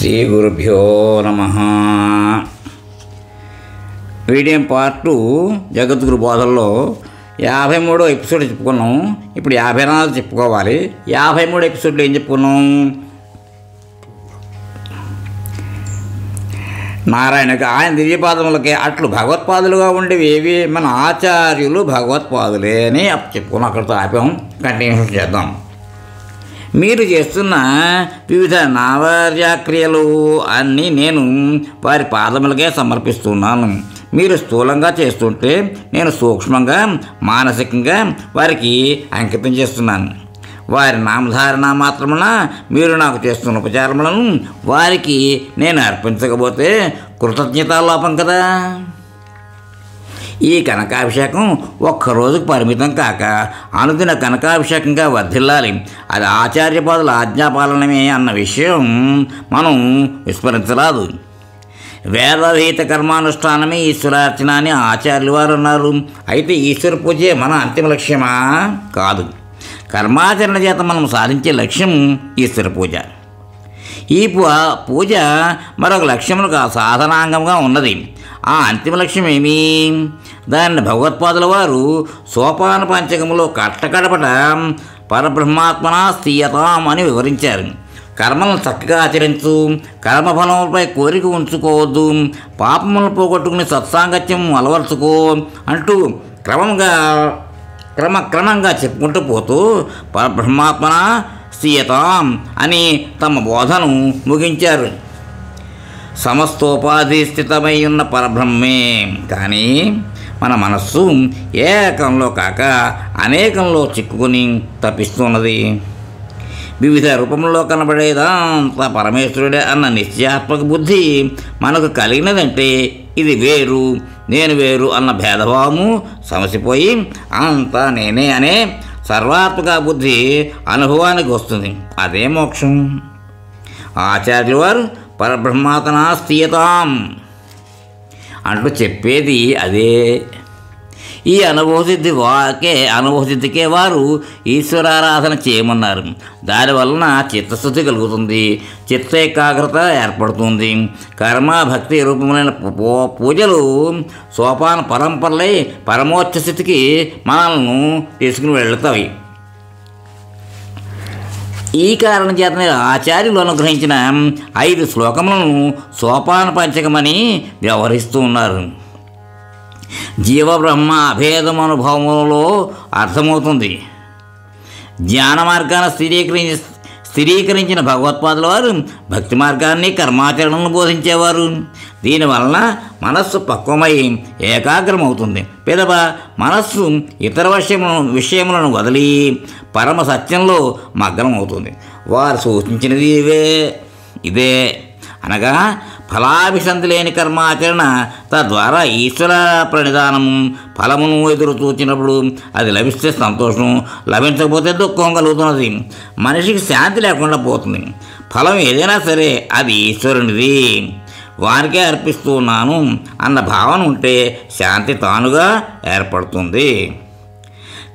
శ్రీ గురుభ్యో నమః. వీడియం పార్ట్ 2 జగద్గురు బోధనలో 53వ ఎపిసోడ్ చెప్పుకున్నాం. ఇప్పుడు 54 చెప్పుకోవాలి. 53 ఎపిసోడ్లో ఏం చెప్పుకున్నాం? నారాయణకి ఆయన దివ్యపాదములకి అట్లు భగవత్పాదులుగా ఉండేవి ఏవి? మన ఆచార్యులు భగవత్పాదులే అని చెప్పుకున్నాం. అక్కడితో ఆపాం. కంటిన్యూషన్ చేద్దాం. మీరు చేస్తున్న వివిధ నావర్యాక్రియలు అన్నీ నేను వారి పాదములకే సమర్పిస్తున్నాను. మీరు స్థూలంగా చేస్తుంటే నేను సూక్ష్మంగా మానసికంగా వారికి అంకితం చేస్తున్నాను. వారి నామధారణ మాత్రమున మీరు నాకు చేస్తున్న ఉపచారములను వారికి నేను అర్పించకపోతే కృతజ్ఞతాలోపం కదా. ఈ కనకాభిషేకం ఒక్కరోజుకు పరిమితం కాక అనుదిన కనకాభిషేకంగా వర్ధిల్లాలి. అది ఆచార్యపాదుల ఆజ్ఞాపాలనమే అన్న విషయం మనం విస్మరించరాదు. వేదవిహిత కర్మానుష్ఠానమే ఈశ్వరార్చన అని ఆచార్యులు వారు అన్నారు. అయితే ఈశ్వర పూజే మన అంతిమ లక్ష్యమా? కాదు. కర్మాచరణ చేత మనం సాధించే లక్ష్యం ఈశ్వర పూజ. ఈ పూజ మరొక లక్ష్యములకు సాధనాంగంగా ఉన్నది. ఆ అంతిమ లక్ష్యం ఏమి? దాన్ని భగవత్పాదుల వారు సోపాన పంచకములో కట్టకడపట పరబ్రహ్మాత్మన స్థీయతాం అని వివరించారు. కర్మలను చక్కగా ఆచరించు, కర్మఫలములపై కోరిక ఉంచుకోవద్దు, పాపములను పోగొట్టుకుని సత్సాంగత్యం అలవర్చుకో అంటూ క్రమంగా చెప్పుకుంటూ పోతూ పరబ్రహ్మాత్మన స్థీయతాం అని తమ బోధను ముగించారు. సమస్తోపాధి స్థితమై ఉన్న పరబ్రహ్మే. కానీ మన మనస్సు ఏకంలో కాక అనేకంలో చిక్కుకుని తప్పిస్తున్నది. వివిధ రూపంలో కనబడేదంతా పరమేశ్వరుడే అన్న నిశ్చయాత్మక బుద్ధి మనకు కలిగినదంటే ఇది వేరు, నేను వేరు అన్న భేదభావము సమసిపోయి అంతా నేనే అనే సర్వాత్మక బుద్ధి అనుభవానికి వస్తుంది. అదే మోక్షం. ఆచార్యుల వారు పరబ్రహ్మాత్మన స్థీయతాం అంటూ చెప్పేది అదే. ఈ అనుభవసిద్ధికే వారు ఈశ్వరారాధన చేయమన్నారు. దానివలన చిత్తశుద్ధి కలుగుతుంది, చిత్త ఏకాగ్రత ఏర్పడుతుంది. కర్మ భక్తి రూపములైన పూజలు సోపాన పరంపరలై పరమోచ్చ స్థితికి మనల్ని తీసుకుని వెళతాయి. ఈ కారణం చేతనే ఆచార్యులు అనుగ్రహించిన 5 శ్లోకములను సోపాన పంచకమని వ్యవహరిస్తూ ఉన్నారు. జీవబ్రహ్మ అభేదం అనుభవములో అర్థమవుతుంది. జ్ఞాన మార్గాన్ని స్థిరీకరించిన భగవత్పాదుల వారు భక్తి మార్గాన్ని కర్మాచరణను బోధించేవారు. దీనివలన మనస్సు పక్వమై ఏకాగ్రమవుతుంది. పిదప మనస్సు ఇతర విషయములను వదిలి పరమ సత్యంలో మగ్నమవుతుంది. వారు సూచించినది ఇదే అనగా ఫలాభిసంధి లేని కర్మాచరణ, తద్వారా ఈశ్వర ప్రణిధానము. ఫలమును ఎదురు చూచినప్పుడు అది లభిస్తే సంతోషం, లభించకపోతే దుఃఖం కలుగుతున్నది. మనిషికి శాంతి లేకుండా పోతుంది. ఫలం ఏదైనా సరే అది ఈశ్వరునిది, వారికే అర్పిస్తున్నాను అన్న భావన ఉంటే శాంతి తానుగా ఏర్పడుతుంది.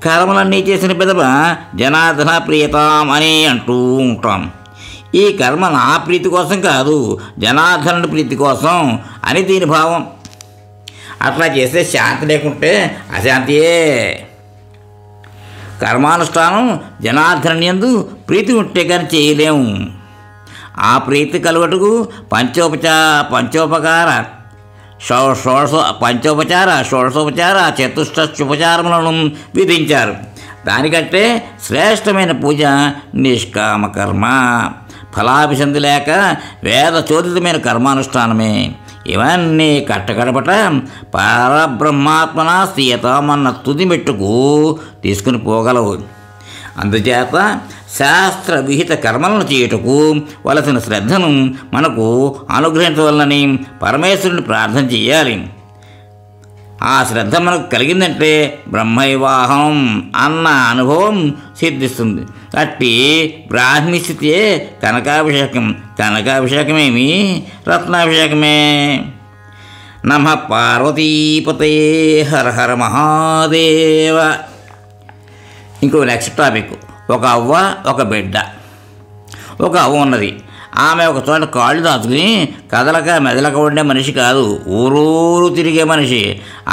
కర్మలన్నీ చేసిన పిదప జనార్దన ప్రియతాం అని అంటూ ఉంటాం. ఈ కర్మ నా ప్రీతి కోసం కాదు, జనార్దనుడి ప్రీతి కోసం అని దీని భావం. అట్లా చేస్తే శాంతి లేకుంటే అశాంతియే. కర్మానుష్ఠానం జనార్దనుని యందు ప్రీతి ఉంటే కానీ చేయలేము. ఆ ప్రీతి కలుగటకు షోడశోపచార చతుష్టోపచారములను విధించారు. దానికంటే శ్రేష్టమైన పూజ నిష్కామ కర్మ, ఫలాభిసంధి లేక వేద చోదితమైన కర్మానుష్ఠానమే. ఇవన్నీ కట్టకడపట పరబ్రహ్మాత్మన స్థీయతామన్న తుది మెట్టుకు తీసుకుని పోగలవు. అందుచేత శాస్త్ర విహిత కర్మలను చేయుటకు వలసిన శ్రద్ధను మనకు అనుగ్రహించవలనని పరమేశ్వరుని ప్రార్థన చేయాలి. ఆ శ్రద్ధ మనకు కలిగిందంటే బ్రహ్మైవాహం అన్న అనుభవం సిద్ధిస్తుంది. అట్టి బ్రాహ్మీ స్థితియే కనకాభిషేకం. కనకాభిషేకమేమి రత్నాభిషేకమే. నమః పార్వతీపతే హర హర మహాదేవ. ఇంకో నెక్స్ట్ టాపిక్. ఒక అవ్వ ఒక బిడ్డ. ఒక అవ్వ ఉన్నది. ఆమె ఒక చోట కాళ్ళు దాచుకుని కదలక మెదలక ఉండే మనిషి కాదు, ఊరూరు తిరిగే మనిషి.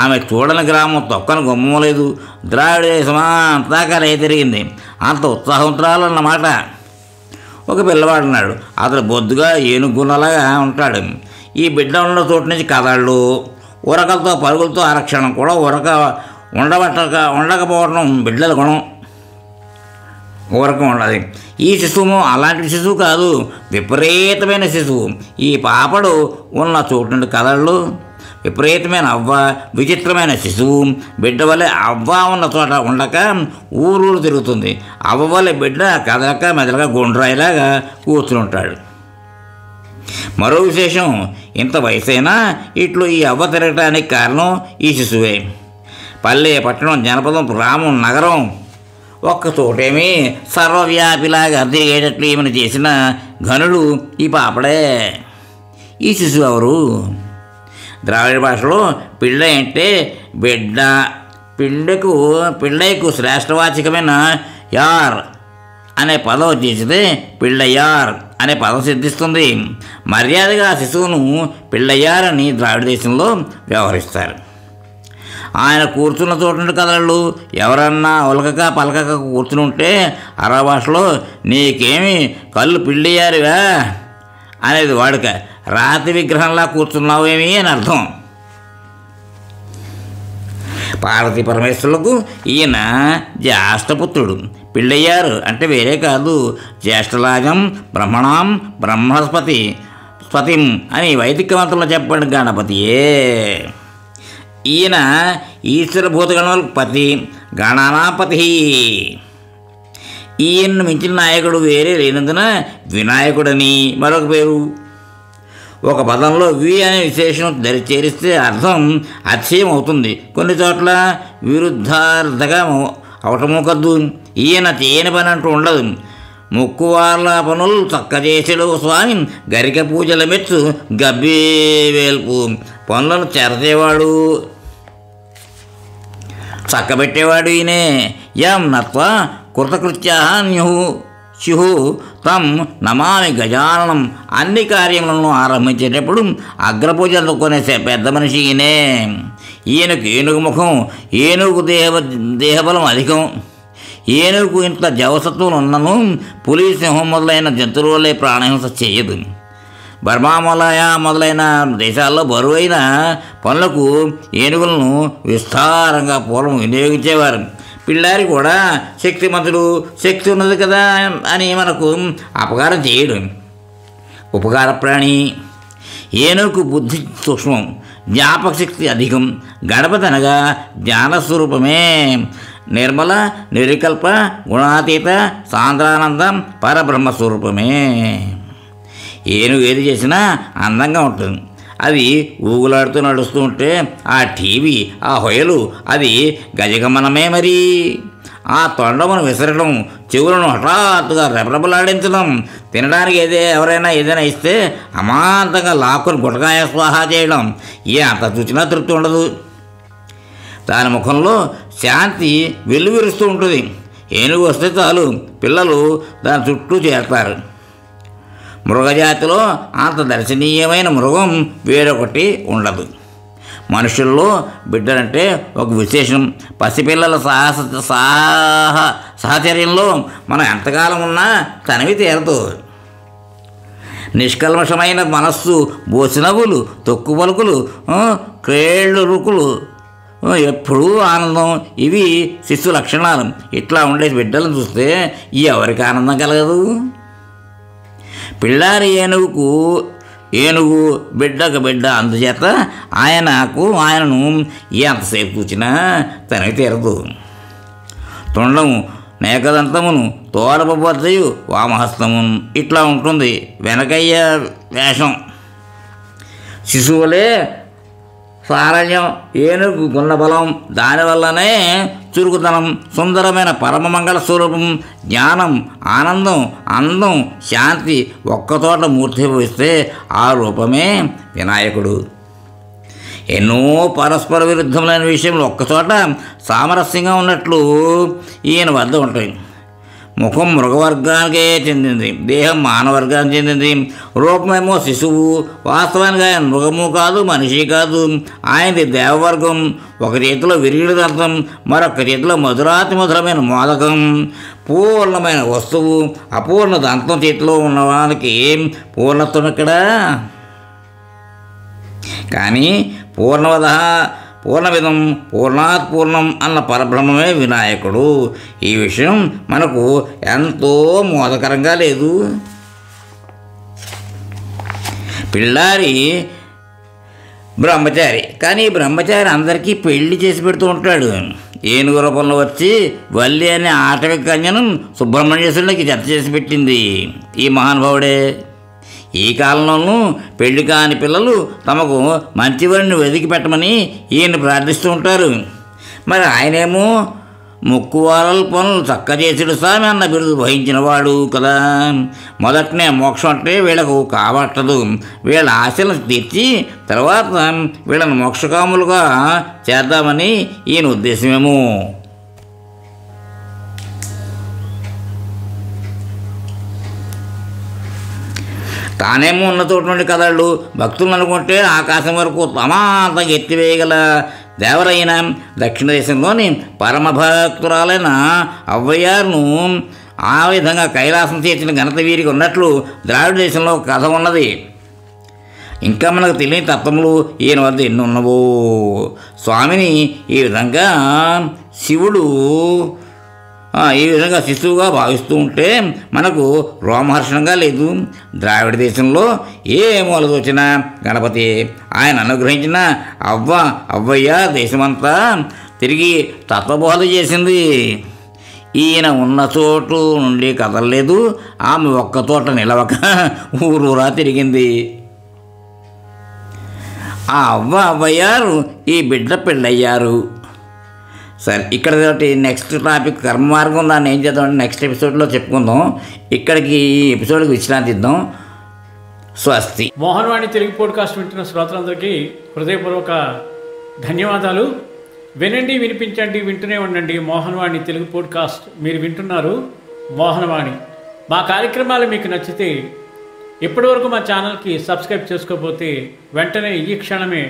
ఆమె చూడని గ్రామం తొక్కను గుమ్మలేదు. ద్రావిడ దేశమా అంతా కలే తిరిగింది. అంత ఉత్సాహవంతురాలన్నమాట. ఒక పిల్లవాడున్నాడు. అతడు బొద్దుగా ఏనుగున్నలాగా ఉంటాడు. ఈ బిడ్డ ఉన్న చోటు నుంచి కదళ్ళు, ఉరకలతో పరుగులతో ఆరక్షణం కూడా ఉండకపోవడం బిడ్డల గుణం. ఊరకం ఉండదు. ఈ శిశువు అలాంటి శిశువు కాదు, విపరీతమైన శిశువు. ఈ పాపడు ఉన్న చోటు నుండి కదళ్ళు, విపరీతమైన అవ్వ, విచిత్రమైన శిశువు. బిడ్డ వలె అవ్వ ఉన్న చోట ఉండక ఊరూరు తిరుగుతుంది. అవ్వ వలె బిడ్డ కదలక మెదలక గుండ్రాయిలాగా కూర్చుని ఉంటాడు. మరో విశేషం, ఇంత వయసైనా ఇట్లు ఈ అవ్వ తిరగటానికి కారణం ఈ శిశువే. పల్లె, పట్టణం, జనపదం, గ్రామం, నగరం ఒక్క చోటేమీ సర్వవ్యాపిలాగా తిరిగేటట్లు ఏమని చేసిన ఘనుడు ఈ పాపడే. ఈ శిశువు ఎవరు? ద్రావిడ భాషలో పిళ్ళ అంటే బిడ్డ. పిళ్ళకు శ్రేష్టవాచకమైన యార్ అనే పదం వచ్చేసితే పిళ్ళయార్ అనే పదం సిద్ధిస్తుంది. మర్యాదగా శిశువును పిళ్ళయార్ అని ద్రావిడ దేశంలో వ్యవహరిస్తారు. ఆయన కూర్చున్న చోటు నుండి కదలడు. ఎవరన్నా ఉలకక పలకక కూర్చుని ఉంటే అరవ భాషలో నీకేమి కళ్ళు పిళ్ళయారువా అనేది వాడుక. రాతి విగ్రహంలా కూర్చున్నావేమి అని అర్థం. పార్వతీ పరమేశ్వరులకు ఈయన జ్యేష్ఠపుత్రుడు. పిళ్ళయ్యారు అంటే వేరే కాదు, జ్యేష్ఠలాజం బ్రహ్మణాం స్పతిం అని వైదిక మంత్రంలో చెప్పండి గణపతియే. ఈయన ఈశ్వర భూతగణములకు పతి, గణానాపతి. ఈయన్ను మించిన నాయకుడు వేరే లేనందున వినాయకుడని మరొక పేరు. ఒక పదంలో వి అనే విశేషం చేరిస్తే అర్థం అతిశయం అవుతుంది. కొన్ని చోట్ల విరుద్ధార్థగా అవటమూ కద్దు. ఈయన చేయని పని అంటూ ఉండదు. ముక్కువార్ల పనులు చక్క చేసేడు స్వామి, గరిక పూజల మెచ్చు గబ్బి వేల్పు. పనులను చెరచేవాడు, చక్కబెట్టేవాడు ఈయనే. యం నత్వా కృతకృత్యాన్యు శిహు తం నమామి గజాననం. అన్ని కార్యములను ఆరంభించేటప్పుడు అగ్రపూజలు కొనే పెద్ద మనిషి ఈయనే. ఈయనకు ఏనుగు ముఖం, ఏనుగు దేహబలం అధికం. ఏనుగు ఇంత జవసత్వం ఉన్నను పులి, సింహం మొదలైన జంతువులే ప్రాణహింస చేయదు. బర్మామలయ మొదలైన దేశాల్లో బరువైన పనులకు ఏనుగులను విస్తారంగా పూర్వం వినియోగించేవారు. పిల్లారి కూడా శక్తిమంతుడు, శక్తి ఉన్నది కదా అని మనకు అపకారం చేయడు. ఉపకార ప్రాణి. ఏనుగు బుద్ధి సూక్ష్మం, జ్ఞాపక శక్తి అధికం. గణపతి అనగా జ్ఞానస్వరూపమే. నిర్మల, నిర్వికల్ప, గుణాతీత, సాంద్రానందం, పరబ్రహ్మస్వరూపమే. ఏనుగు ఏది చేసినా అందంగా ఉంటుంది. అది ఊగులాడుతూ నడుస్తూ ఉంటే ఆ టీవీ, ఆ హొయలు అది గజగమనమే. మరి ఆ తొండమును విసరడం, చెవులను హఠాత్తుగా రెపరెపలాడించడం, తినడానికి ఎవరైనా ఏదైనా ఇస్తే అమాంతంగా లాక్కుని గుటకాయ స్వాహా చేయడం, అంత చూసినా తృప్తి ఉండదు. దాని ముఖంలో శాంతి వెల్లువిరుస్తూ ఉంటుంది. ఏనుగు వస్తే చాలు పిల్లలు దాని చుట్టూ చేరతారు. మృగజాతిలో అంత దర్శనీయమైన మృగం వేరొకటి ఉండదు. మనుషుల్లో బిడ్డలంటే ఒక విశేషం. పసిపిల్లల సహచర్యంలో మనం ఎంతకాలం ఉన్నా తనివి తీరదు. నిష్కల్మషమైన మనస్సు, బోసినవ్వులు, తొక్కు పలుకులు, క్రేళ్ళు రుకులు, ఎప్పుడూ ఆనందం, ఇవి శిశు లక్షణాలు. ఇట్లా ఉండే బిడ్డలను చూస్తే ఎవరికి ఆనందం కలగదు? పిల్లారి ఏనుగు బిడ్డకు బిడ్డ. అందుచేత ఆయనను ఎంతసేపు చూచినా తనివి తీరదు. తొండము, నేకదంతమును, తోరపబద్దయు, వామహస్తమును ఇట్లా ఉంటుంది వెనకయ్య వేషం. శిశువులే సారళ్యం, ఏనుగు గున్న బలం, దానివల్లనే చురుకుతనం. సుందరమైన పరమమంగళ స్వరూపం, జ్ఞానం, ఆనందం, అందం, శాంతి ఒక్కచోట మూర్తిభవిస్తే ఆ రూపమే వినాయకుడు. ఎన్నో పరస్పర విరుద్ధములైన విషయంలో ఒక్కచోట సామరస్యంగా ఉన్నట్లు ఈయన వద్ద ఉంటాయి. ముఖం మృగవర్గానికే చెందింది, దేహం మానవర్గానికి చెందింది, రూపమేమో శిశువు. వాస్తవానికి ఆయన మృగము కాదు, మనిషి కాదు. ఆయనది దేవవర్గం. ఒక చేతిలో విరిగిడి దంతం, మరొక చేతిలో మధురాతి మధురమైన మోదకం. పూర్ణమైన వస్తువు అపూర్ణ దంతం చేతిలో ఉన్నవానికి పూర్ణత్వం ఎక్కడా? కానీ పూర్ణవిధం పూర్ణాత్ పూర్ణం అన్న పరబ్రహ్మమే వినాయకుడు. ఈ విషయం మనకు ఎంతో మోదకరంగా లేదు? పిల్లారి బ్రహ్మచారి, కానీ బ్రహ్మచారి అందరికీ పెళ్లి చేసి పెడుతూ ఉంటాడు. ఏనుగు రూపంలో వచ్చి వల్లి అనే ఆటవిక కన్యను సుబ్రహ్మణ్యేశ్వరునికి జత చేసి పెట్టింది ఈ మహానుభావుడే. ఈ కాలంలోనూ పెళ్లి కాని పిల్లలు తమకు మంచివారిని వెతికి పెట్టమని ఈయన ప్రార్థిస్తూ ఉంటారు. మరి ఆయనేమో ముక్కువారల పనులు చక్క చేసిడు స్వామి అన్న బిరుదు వహించినవాడు కదా. మొదటనే మోక్షం అంటే వీళ్ళకు కాబట్టదు. వీళ్ళ ఆశలను తీర్చి తర్వాత వీళ్ళని మోక్షకాములుగా చేద్దామని ఈయన ఉద్దేశమేమో. తానేమో ఉన్న చోటు నుండి కదలడు. భక్తులు అనుకుంటే ఆకాశం వరకు తమాంతంగా ఎత్తివేయగల దేవరైన దక్షిణ దేశంలోని పరమభక్తురాలైన అవ్వయ్యారును ఆ విధంగా కైలాసం చేర్చిన ఘనత వీరికి ఉన్నట్లు ద్రావిడ దేశంలో కథ ఉన్నది. ఇంకా మనకు తెలియని తత్వములు ఈయన వద్ద ఎన్ని ఉన్నవో. స్వామిని ఈ విధంగా శిశువుగా భావిస్తూ ఉంటే మనకు రోమహర్షణంగా లేదు. ద్రావిడ దేశంలో ఏ మూల వచ్చిన గణపతి. ఆయన అనుగ్రహించిన అవ్వయ్య దేశమంతా తిరిగి తత్వబోధ చేసింది. ఈయన ఉన్న చోటు నుండి కదలలేదు. ఆమె ఒక్క చోట నిలవక ఊరూరా తిరిగింది. ఆ అవ్వయ్యారు ఈ బిడ్డ పెళ్ళయ్యారు. సరే, ఇక్కడ నెక్స్ట్ టాపిక్ కర్మ మార్గం. దాన్ని ఏం చేద్దామంటే నెక్స్ట్ ఎపిసోడ్లో చెప్పుకుందాం. ఇక్కడికి ఈ ఎపిసోడ్కి విశ్రాంతి ఇద్దాం. స్వస్తి. మోహన్వాణి తెలుగు పాడ్కాస్ట్ వింటున్న శ్రోతలందరికీ హృదయపూర్వక ధన్యవాదాలు. వినండి, వినిపించండి, వింటూనే ఉండండి మోహన్వాణి తెలుగు పాడ్కాస్ట్. మీరు వింటున్నారు మోహన్వాణి. మా కార్యక్రమాలు మీకు నచ్చితే ఇప్పటివరకు మా ఛానల్కి సబ్స్క్రైబ్ చేసుకోకపోతే వెంటనే ఈ క్షణమే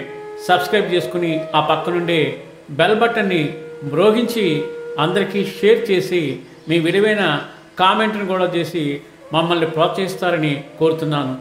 సబ్స్క్రైబ్ చేసుకుని ఆ పక్కనుండే బెల్ బటన్ని మ్రోగించి అందరికీ షేర్ చేసి మీ విలువైన కామెంట్ను కూడా చేసి మమ్మల్ని ప్రోత్సహిస్తారని కోరుతున్నాను.